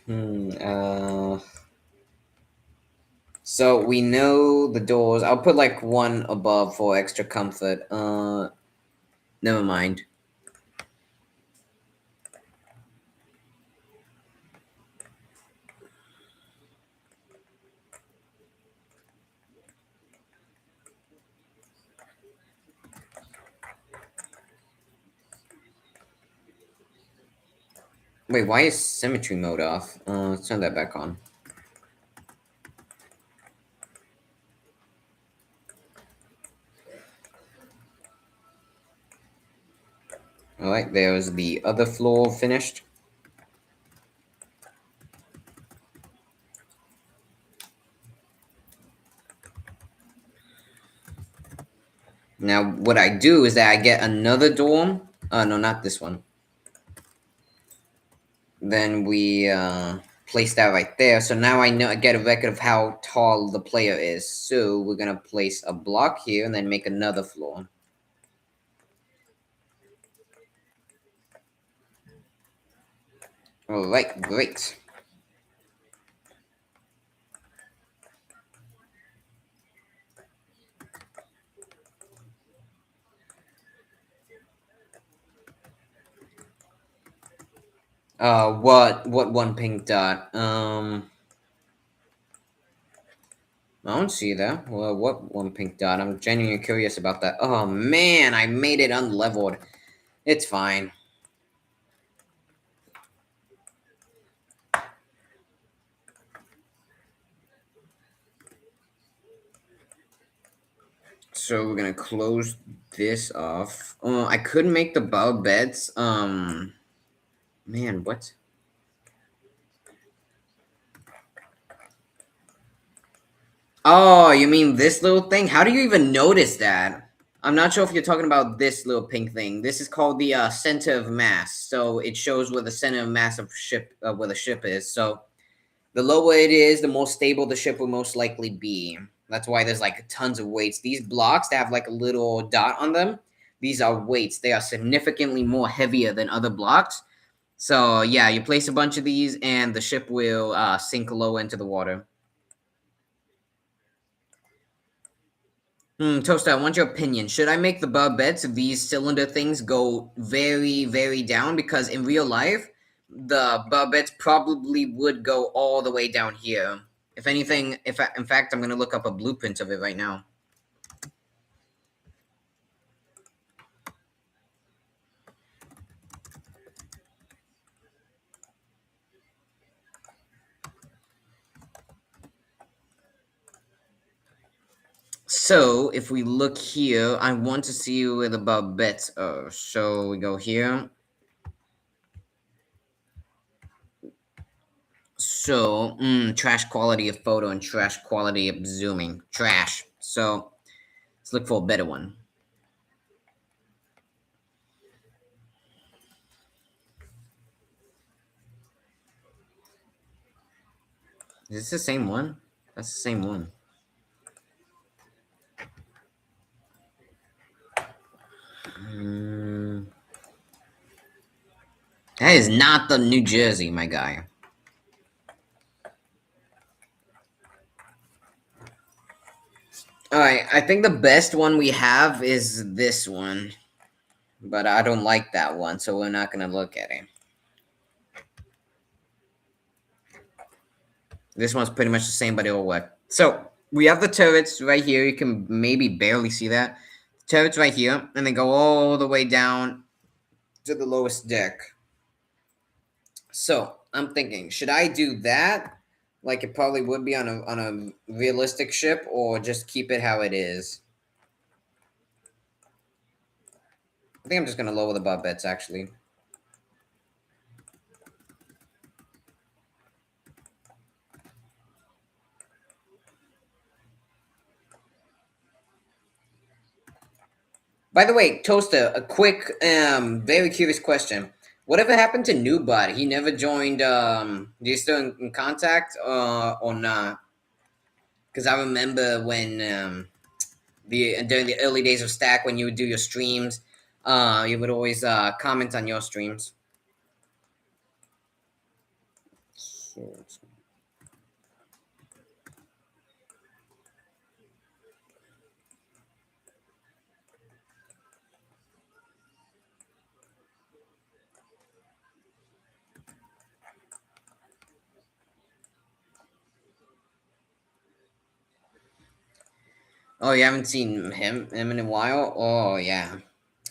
Hmm. So we know the doors. I'll put like one above for extra comfort. Never mind. Wait, why is symmetry mode off? Let's turn that back on. All right, there's the other floor finished. Now, what I do is that I get another dorm. No, not this one. Then we place that right there. So now I get a record of how tall the player is. So we're gonna place a block here and then make another floor. All right, great. What one pink dot? I don't see that. Well, what one pink dot? I'm genuinely curious about that. Oh man, I made it unleveled. It's fine. So we're gonna close this off. I could make the bunk beds. Man, what? Oh, you mean this little thing? How do you even notice that? I'm not sure if you're talking about this little pink thing. This is called the center of mass. So it shows where the center of mass of ship where the ship is. So The lower it is, the more stable the ship will most likely be. That's why there's like tons of weights. These blocks that have like a little dot on them, these are weights. They are significantly more heavier than other blocks. So yeah, you place a bunch of these, and the ship will sink low into the water. Toaster, I want your opinion. Should I make the barbettes of these cylinder things go very, very down? Because in real life, the barbettes probably would go all the way down here. If anything, in fact, I'm gonna look up a blueprint of it right now. So if we look here, I want to see where the barbettes are. So we go here. So, trash quality of photo and trash quality of zooming. Trash. So let's look for a better one. Is this the same one? That's the same one. Mm, that is not the New Jersey, my guy. Alright, I think the best one we have is this one. But I don't like that one, so we're not gonna look at it. This one's pretty much the same, but it'll work. So we have the turrets right here. You can maybe barely see that. Turrets right here, and they go all the way down to the lowest deck. So I'm thinking, should I do that, like it probably would be on a realistic ship, or just keep it how it is? I think I'm just gonna lower the barbettes actually. By the way, Toaster, a quick, very curious question. Whatever happened to Newbot? He never joined. Do you still in contact or not? Because I remember when the during the early days of Stack, when you would do your streams, you would always comment on your streams. Oh, you haven't seen him in a while? Oh yeah.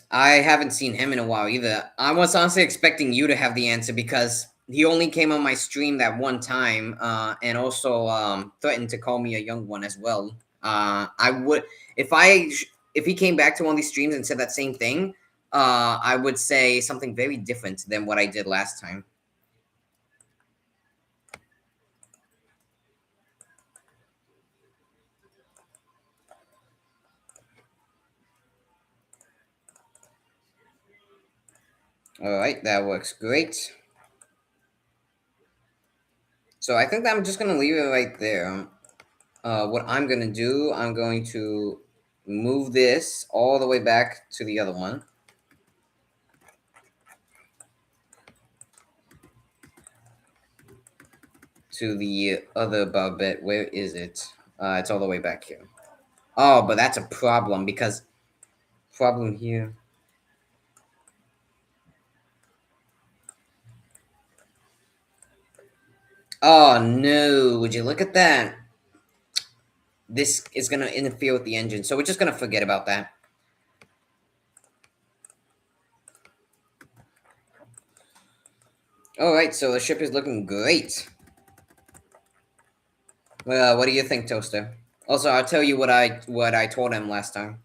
I haven't seen him in a while either. I was honestly expecting you to have the answer because he only came on my stream that one time, and also threatened to call me a young one as well. I would if he came back to one of these streams and said that same thing. I would say something very different than what I did last time. All right, that works great. So I think that I'm just gonna leave it right there. What I'm gonna do, I'm going to move this all the way back to the other one. To the other barbette. Where is it? It's all the way back here. Oh, but that's a problem because problem here. Oh no! Would you look at that? This is gonna interfere with the engine, so we're just gonna forget about that. All right, so the ship is looking great. Well, what do you think, Toaster? Also, I'll tell you what I told him last time.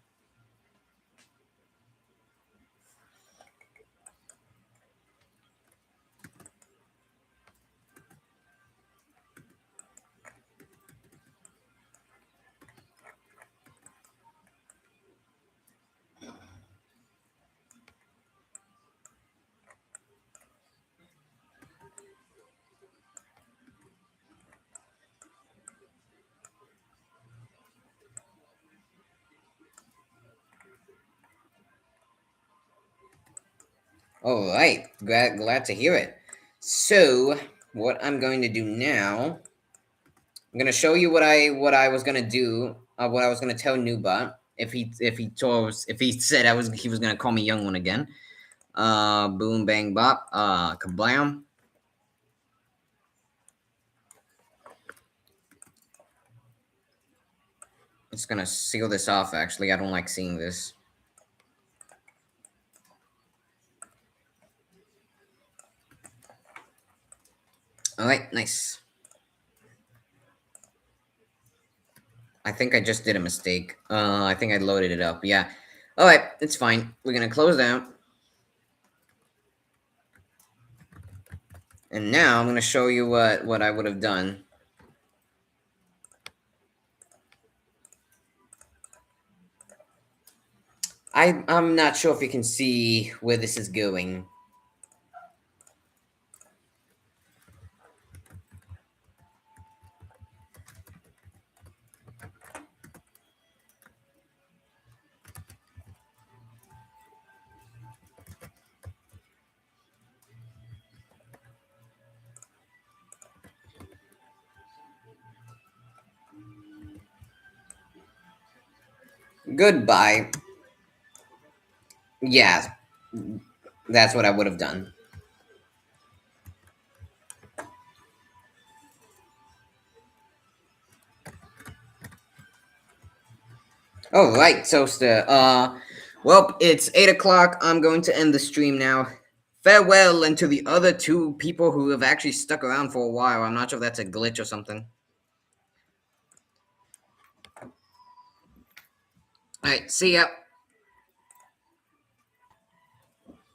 All right, glad to hear it. So, what I'm going to do now, I'm gonna show you what I was gonna do. What I was gonna tell Newbot if he said he was gonna call me young one again. Boom bang bop. Kablam. It's gonna seal this off. Actually, I don't like seeing this. All right, nice. I think I just did a mistake. I think I loaded it up. Yeah. All right, it's fine. We're gonna close down, and now I'm gonna show you what I would have done. I'm not sure if you can see where this is going. Goodbye. Yeah, that's what I would have done. All right, Toaster. Well, it's 8 o'clock. I'm going to end the stream now. Farewell, and to the other two people who have actually stuck around for a while. I'm not sure if that's a glitch or something. All right, see ya.